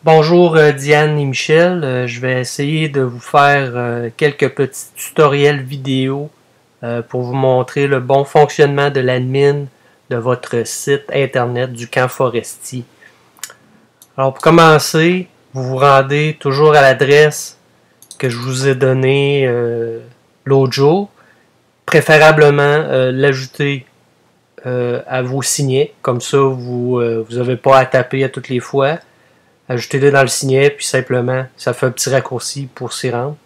Bonjour Diane et Michel, je vais essayer de vous faire quelques petits tutoriels vidéo pour vous montrer le bon fonctionnement de l'admin de votre site internet du Camp Forestier. Alors pour commencer, vous vous rendez toujours à l'adresse que je vous ai donnée l'autre jour. Préférablement l'ajouter à vos signets, comme ça vous n'avez pas à taper à toutes les fois. Ajoutez-le dans le signet, puis simplement, ça fait un petit raccourci pour s'y rendre.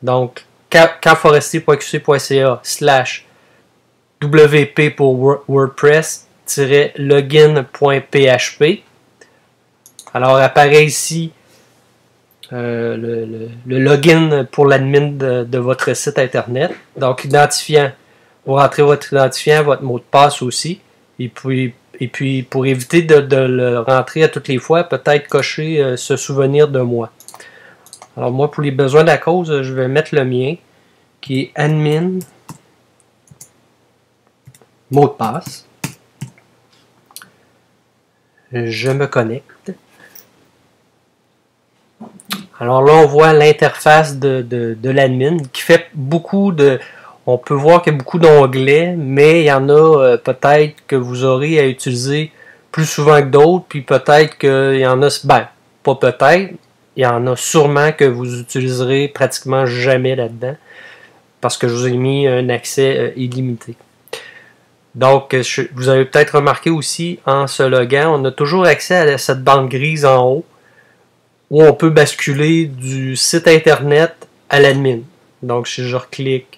Donc, campforestier.qc.ca/wp pour WordPress-login.php. Alors, apparaît ici le login pour l'admin de votre site internet. Donc, identifiant, vous rentrez votre identifiant, votre mot de passe aussi. Et puis pour éviter de le rentrer à toutes les fois, peut-être cocher se souvenir de moi. Alors moi, pour les besoins de la cause, je vais mettre le mien, qui est admin, mot de passe. Je me connecte. Alors là, on voit l'interface de l'admin qui fait beaucoup de... On peut voir qu'il y a beaucoup d'onglets, mais il y en a peut-être que vous aurez à utiliser plus souvent que d'autres, puis peut-être qu'il y en a, ben, pas peut-être, il y en a sûrement que vous utiliserez pratiquement jamais là-dedans, parce que je vous ai mis un accès illimité. Donc, vous avez peut-être remarqué aussi, en se loguant, on a toujours accès à cette bande grise en haut, où on peut basculer du site internet à l'admin. Donc, si je reclique,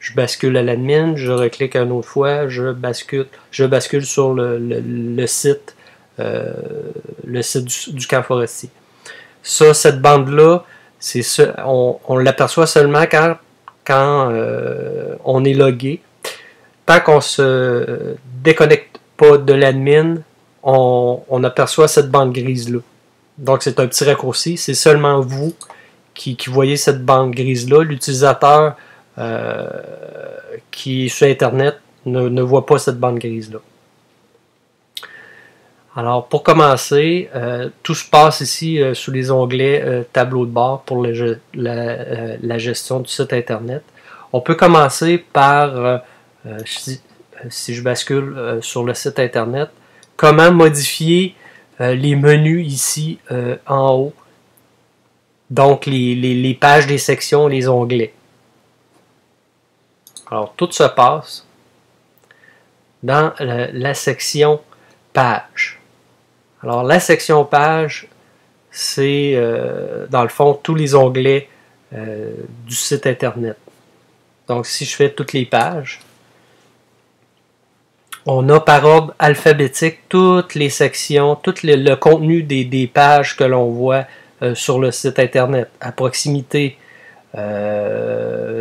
je bascule à l'admin, je reclique une autre fois, je bascule sur le site du Camp Forestier. Ça, cette bande-là, on l'aperçoit seulement quand on est logué. Tant qu'on se déconnecte pas de l'admin, on aperçoit cette bande grise-là. Donc, c'est un petit raccourci. C'est seulement vous qui voyez cette bande grise-là. L'utilisateur qui sur Internet ne voit pas cette bande grise-là. Alors, pour commencer, tout se passe ici sous les onglets tableau de bord pour la gestion du site Internet. On peut commencer par, si je bascule sur le site Internet, comment modifier les menus ici en haut. Donc, les pages des sections, les onglets. Alors, tout se passe dans la section page. Alors, la section page, c'est dans le fond tous les onglets du site internet. Donc, si je fais toutes les pages, on a par ordre alphabétique toutes les sections, tout le contenu des pages que l'on voit sur le site internet. À proximité,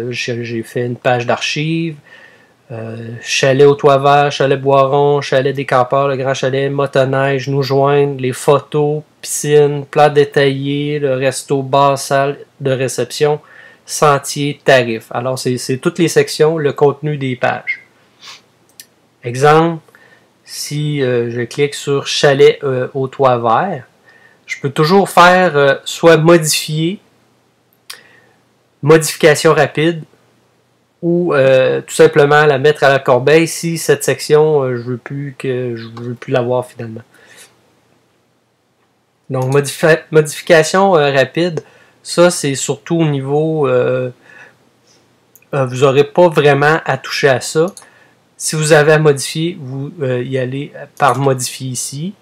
j'ai fait une page d'archives, chalet au toit vert, chalet Boiron, chalet des campeurs, le grand chalet, motoneige, nous joindre, les photos, piscine, plat détaillé, le resto, bar, salle de réception, sentier, tarif. Alors c'est toutes les sections, le contenu des pages. Exemple, si je clique sur chalet au toit vert, je peux toujours faire soit modification rapide, ou tout simplement la mettre à la corbeille si cette section je veux plus l'avoir finalement. Donc modification rapide, ça c'est surtout au niveau vous n'aurez pas vraiment à toucher à ça. Si vous avez à modifier, vous y allez par modifier ici.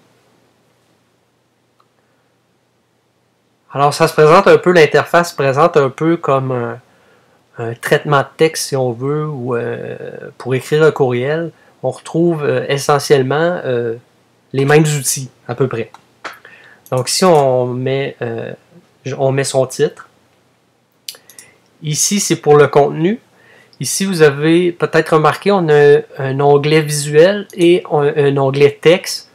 Alors ça se présente un peu, l'interface se présente un peu comme un traitement de texte si on veut, ou pour écrire un courriel. On retrouve essentiellement les mêmes outils à peu près. Donc si on met son titre, ici c'est pour le contenu. Ici vous avez peut-être remarqué, on a un onglet visuel et un onglet texte.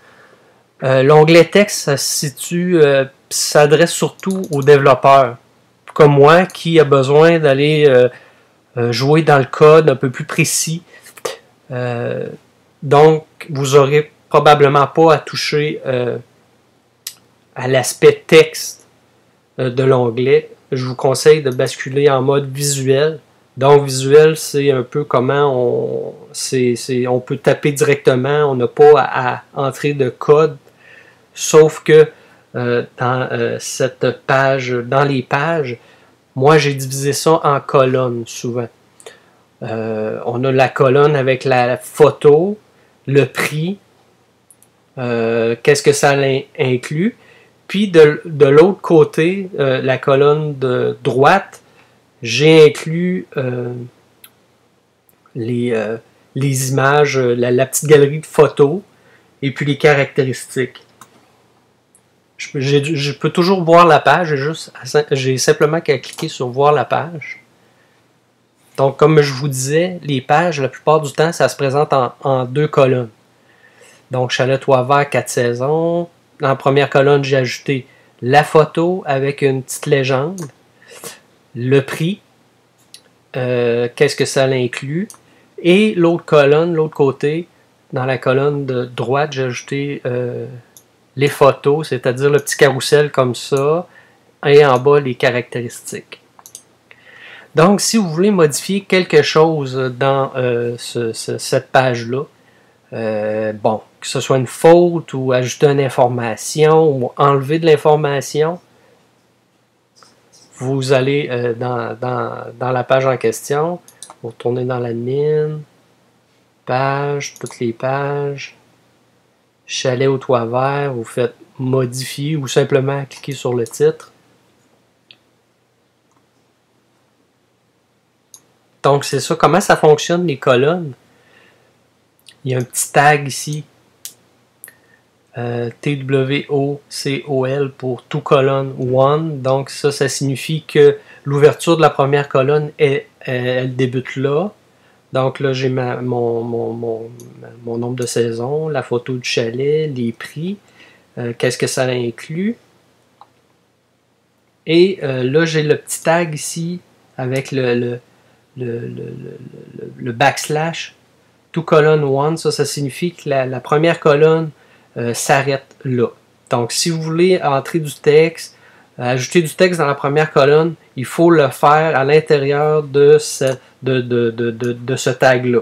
L'onglet texte, ça se situe, s'adresse surtout aux développeurs comme moi qui a besoin d'aller jouer dans le code un peu plus précis. Donc, vous n'aurez probablement pas à toucher à l'aspect texte de l'onglet, je vous conseille de basculer en mode visuel. Donc, visuel, c'est un peu comment on peut taper directement, on n'a pas à entrer de code, sauf que dans cette page, dans les pages, moi j'ai divisé ça en colonnes souvent. On a la colonne avec la photo, le prix, qu'est-ce que ça inclut, puis de l'autre côté, la colonne de droite, j'ai inclus les images, la petite galerie de photos et puis les caractéristiques. Je peux toujours voir la page, j'ai simplement qu'à cliquer sur voir la page. Donc, comme je vous disais, les pages, la plupart du temps, ça se présente en deux colonnes. Donc, Chalet Toit Vert, 4 saisons. Dans la première colonne, j'ai ajouté la photo avec une petite légende, le prix, qu'est-ce que ça inclut, et l'autre colonne, l'autre côté, dans la colonne de droite, j'ai ajouté les photos, c'est-à-dire le petit carrousel comme ça, et en bas, les caractéristiques. Donc, si vous voulez modifier quelque chose dans cette page-là, bon, que ce soit une faute ou ajouter une information ou enlever de l'information, vous allez dans la page en question, vous retournez dans l'admin, page, toutes les pages, Chalet au Toit Vert, vous faites modifier ou simplement cliquer sur le titre. Donc, c'est ça. Comment ça fonctionne, les colonnes? Il y a un petit tag ici. TWOCOL pour tout colonne one. Donc, ça signifie que l'ouverture de la première colonne, elle débute là. Donc, là, j'ai mon nombre de saisons, la photo du chalet, les prix. Qu'est-ce que ça inclut? Et là, j'ai le petit tag ici avec le backslash, tout colonne one, ça signifie que la première colonne s'arrête là. Donc, si vous voulez entrer du texte, ajouter du texte dans la première colonne, il faut le faire à l'intérieur de ce tag-là.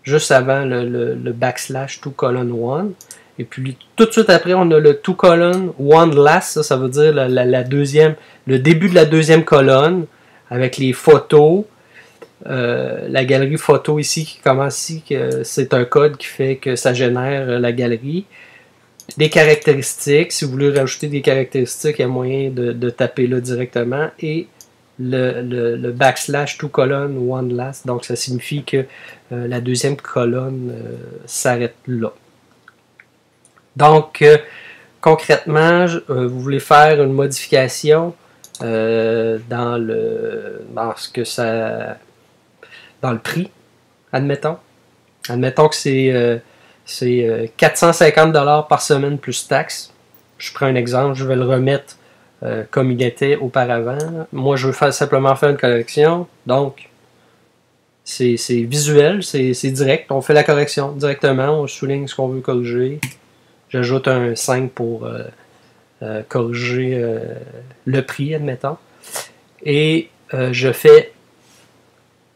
Juste avant le backslash tout colonne one. Et puis, tout de suite après, on a le tout colonne one last, ça veut dire le début de la deuxième colonne, avec les photos, la galerie photo ici qui commence ici, c'est un code qui fait que ça génère la galerie. Des caractéristiques, si vous voulez rajouter des caractéristiques, il y a moyen de taper là directement. Et le backslash tout colonne one last, donc ça signifie que la deuxième colonne s'arrête là. Donc, concrètement, vous voulez faire une modification dans le prix, admettons. Admettons que c'est 450$ par semaine plus taxes. Je prends un exemple, je vais le remettre comme il était auparavant. Moi, je veux simplement faire une correction. Donc, c'est visuel, c'est direct. On fait la correction directement, on souligne ce qu'on veut corriger. J'ajoute un 5 pour corriger le prix, admettons. Et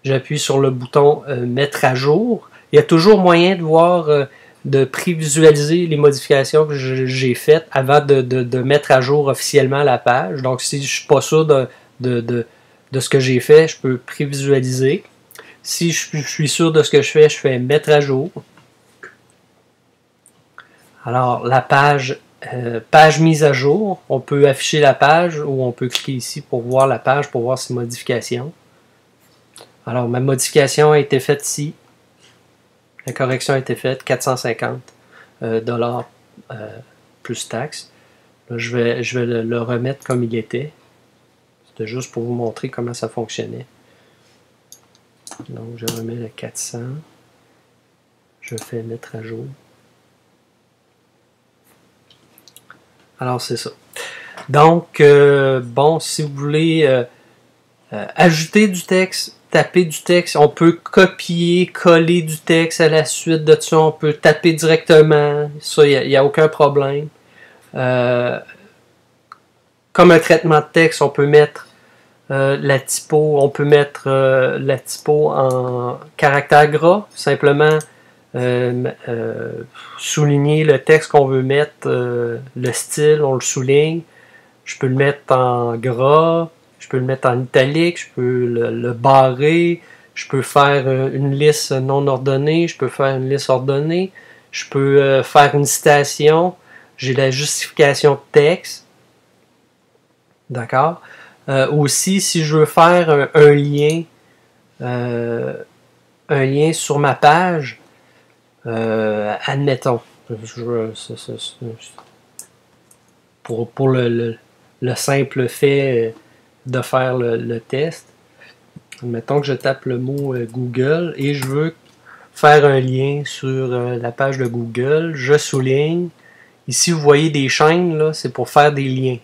j'appuie sur le bouton mettre à jour. Il y a toujours moyen de voir, de prévisualiser les modifications que j'ai faites avant de mettre à jour officiellement la page. Donc, si je ne suis pas sûr de ce que j'ai fait, je peux prévisualiser. Si je suis sûr de ce que je fais mettre à jour. Alors, la page mise à jour, on peut afficher la page ou on peut cliquer ici pour voir la page, pour voir ses modifications. Alors, ma modification a été faite ici. La correction a été faite, 450$ plus taxes. Là, je vais le remettre comme il était. C'était juste pour vous montrer comment ça fonctionnait. Donc, je remets le 400. Je fais mettre à jour. Alors, c'est ça. Donc, bon, si vous voulez ajouter du texte, taper du texte, on peut copier, coller du texte à la suite de ça, on peut taper directement, ça, il n'y a aucun problème. Comme un traitement de texte, on peut mettre la typo, on peut mettre la typo en caractère gras, simplement souligner le texte qu'on veut mettre, le style, on le souligne. Je peux le mettre en gras, je peux le mettre en italique, je peux le barrer, je peux faire une liste non ordonnée, je peux faire une liste ordonnée, je peux faire une citation, j'ai la justification de texte. D'accord? Aussi, si je veux faire un lien sur ma page, admettons, pour le simple fait de faire le test, admettons que je tape le mot Google et je veux faire un lien sur la page de Google, je souligne. Ici, vous voyez des chaînes, là, c'est pour faire des liens.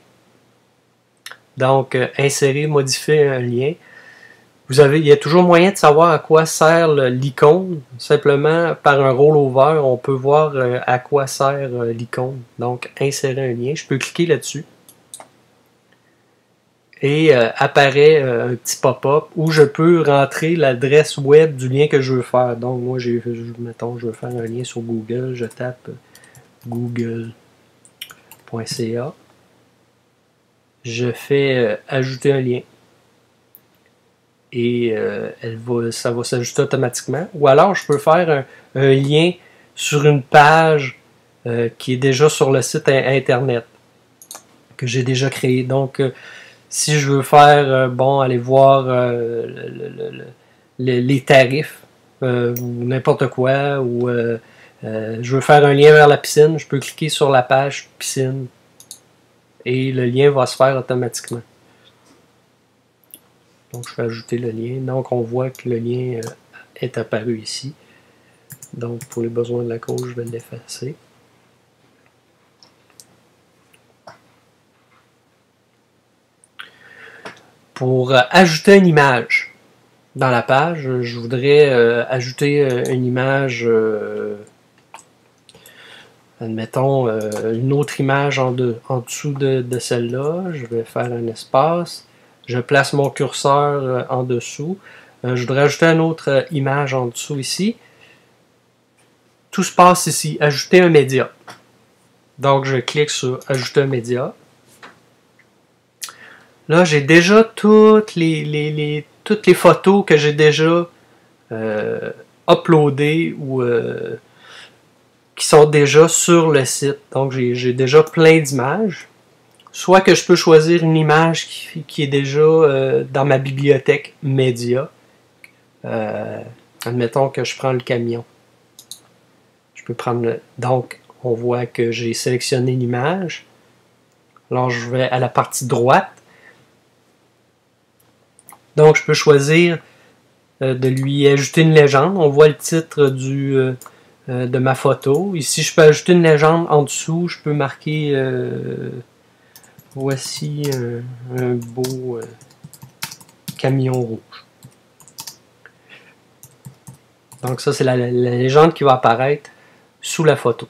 Donc, insérer, modifier un lien. Il y a toujours moyen de savoir à quoi sert l'icône. Simplement, par un rollover, on peut voir à quoi sert l'icône. Donc, insérer un lien. Je peux cliquer là-dessus. Et apparaît un petit pop-up où je peux rentrer l'adresse web du lien que je veux faire. Donc, moi, mettons, je veux faire un lien sur Google. Je tape google.ca. Je fais ajouter un lien. Et ça va s'ajuster automatiquement. Ou alors, je peux faire un lien sur une page qui est déjà sur le site internet que j'ai déjà créé. Donc, si je veux faire, aller voir les tarifs, ou n'importe quoi, ou je veux faire un lien vers la piscine, je peux cliquer sur la page piscine et le lien va se faire automatiquement. Donc, je vais ajouter le lien. Donc, on voit que le lien est apparu ici. Donc, pour les besoins de la cause, je vais l'effacer. Pour ajouter une image dans la page, je voudrais ajouter une image, admettons, une autre image en dessous de celle-là. Je vais faire un espace. Je place mon curseur en dessous. Je voudrais ajouter une autre image en dessous ici. Tout se passe ici. Ajouter un média. Donc, je clique sur Ajouter un média. Là, j'ai déjà toutes les photos que j'ai déjà uploadées ou qui sont déjà sur le site. Donc, j'ai déjà plein d'images. Soit que je peux choisir une image qui est déjà dans ma bibliothèque média. Admettons que je prends le camion. Je peux prendre donc, on voit que j'ai sélectionné l'image. Alors, je vais à la partie droite. Donc, je peux choisir de lui ajouter une légende. On voit le titre de ma photo. Ici, je peux ajouter une légende en dessous. Je peux marquer voici un beau camion rouge. Donc ça, c'est la légende qui va apparaître sous la photo.